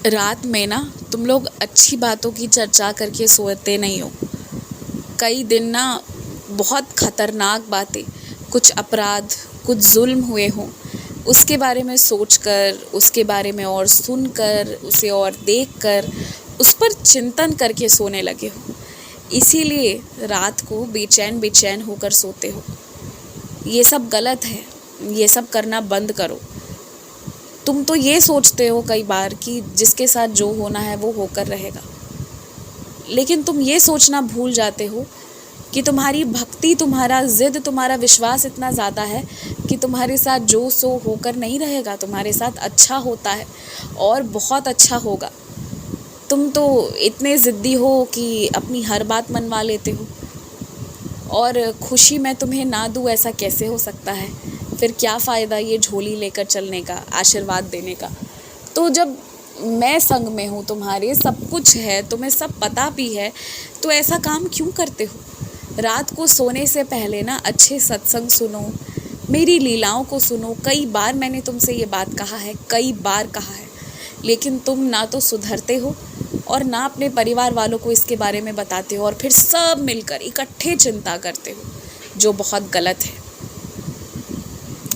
रात में ना तुम लोग अच्छी बातों की चर्चा करके सोते नहीं हो। कई दिन ना बहुत ख़तरनाक बातें, कुछ अपराध, कुछ जुल्म हुए हों, उसके बारे में सोचकर, उसके बारे में और सुनकर, उसे और देखकर, उस पर चिंतन करके सोने लगे हो। इसीलिए रात को बेचैन बेचैन होकर सोते हो। ये सब गलत है, ये सब करना बंद करो। तुम तो ये सोचते हो कई बार कि जिसके साथ जो होना है वो होकर रहेगा, लेकिन तुम ये सोचना भूल जाते हो कि तुम्हारी भक्ति, तुम्हारा जिद, तुम्हारा विश्वास इतना ज़्यादा है कि तुम्हारे साथ जो सो होकर नहीं रहेगा, तुम्हारे साथ अच्छा होता है और बहुत अच्छा होगा। तुम तो इतने ज़िद्दी हो कि अपनी हर बात मनवा लेते हो, और खुशी मैं तुम्हें ना दूँ ऐसा कैसे हो सकता है? फिर क्या फ़ायदा ये झोली लेकर चलने का, आशीर्वाद देने का? तो जब मैं संग में हूँ तुम्हारे, सब कुछ है, तुम्हें सब पता भी है, तो ऐसा काम क्यों करते हो? रात को सोने से पहले ना अच्छे सत्संग सुनो, मेरी लीलाओं को सुनो। कई बार मैंने तुमसे ये बात कहा है, कई बार कहा है, लेकिन तुम ना तो सुधरते हो और ना अपने परिवार वालों को इसके बारे में बताते हो, और फिर सब मिलकर इकट्ठे चिंता करते हो, जो बहुत गलत है।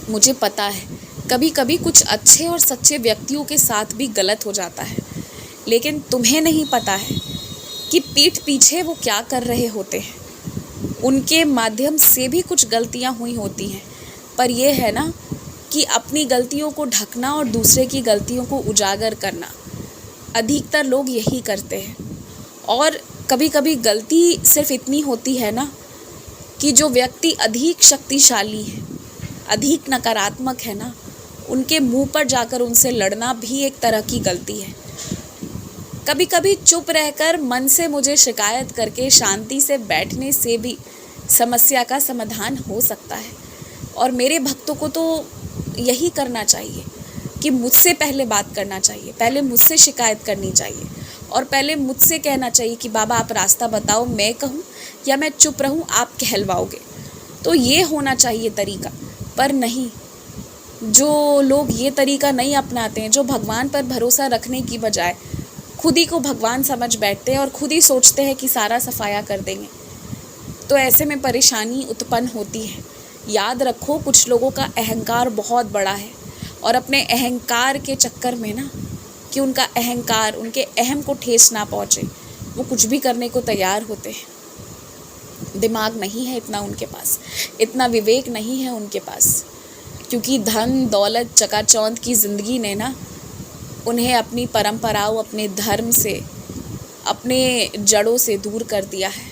मुझे पता है कभी कभी कुछ अच्छे और सच्चे व्यक्तियों के साथ भी गलत हो जाता है, लेकिन तुम्हें नहीं पता है कि पीठ पीछे वो क्या कर रहे होते हैं। उनके माध्यम से भी कुछ गलतियां हुई होती हैं, पर यह है ना कि अपनी गलतियों को ढकना और दूसरे की गलतियों को उजागर करना, अधिकतर लोग यही करते हैं। और कभी कभी गलती सिर्फ इतनी होती है ना कि जो व्यक्ति अधिक शक्तिशाली है, अधिक नकारात्मक है ना, उनके मुंह पर जाकर उनसे लड़ना भी एक तरह की गलती है। कभी कभी चुप रहकर मन से मुझे शिकायत करके शांति से बैठने से भी समस्या का समाधान हो सकता है। और मेरे भक्तों को तो यही करना चाहिए कि मुझसे पहले बात करना चाहिए, पहले मुझसे शिकायत करनी चाहिए, और पहले मुझसे कहना चाहिए कि बाबा आप रास्ता बताओ, मैं कहूँ या मैं चुप रहूँ, आप कहलवाओगे। तो ये होना चाहिए तरीका। पर नहीं, जो लोग ये तरीका नहीं अपनाते हैं, जो भगवान पर भरोसा रखने की बजाय खुद ही को भगवान समझ बैठते हैं और खुद ही सोचते हैं कि सारा सफाया कर देंगे, तो ऐसे में परेशानी उत्पन्न होती है। याद रखो, कुछ लोगों का अहंकार बहुत बड़ा है, और अपने अहंकार के चक्कर में ना, कि उनका अहंकार, उनके अहम को ठेस ना पहुँचे, वो कुछ भी करने को तैयार होते हैं। दिमाग नहीं है इतना उनके पास, इतना विवेक नहीं है उनके पास, क्योंकि धन दौलत चकाचौंध की ज़िंदगी ने ना उन्हें अपनी परंपराओं, अपने धर्म से, अपने जड़ों से दूर कर दिया है।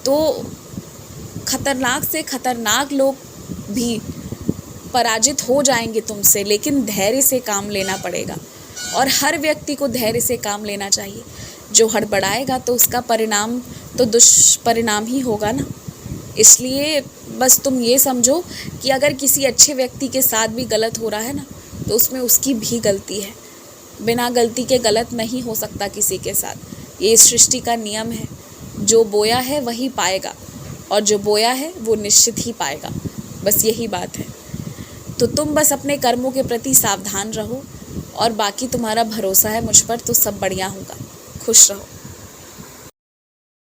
तो खतरनाक से खतरनाक लोग भी पराजित हो जाएंगे तुमसे, लेकिन धैर्य से काम लेना पड़ेगा, और हर व्यक्ति को धैर्य से काम लेना चाहिए। जो हड़बड़ाएगा तो उसका परिणाम तो दुष्परिणाम ही होगा ना। इसलिए बस तुम ये समझो कि अगर किसी अच्छे व्यक्ति के साथ भी गलत हो रहा है ना, तो उसमें उसकी भी गलती है। बिना गलती के गलत नहीं हो सकता किसी के साथ। ये इस सृष्टि का नियम है, जो बोया है वही पाएगा, और जो बोया है वो निश्चित ही पाएगा। बस यही बात है। तो तुम बस अपने कर्मों के प्रति सावधान रहो, और बाकी तुम्हारा भरोसा है मुझ पर, तो सब बढ़िया होगा। खुश रहो।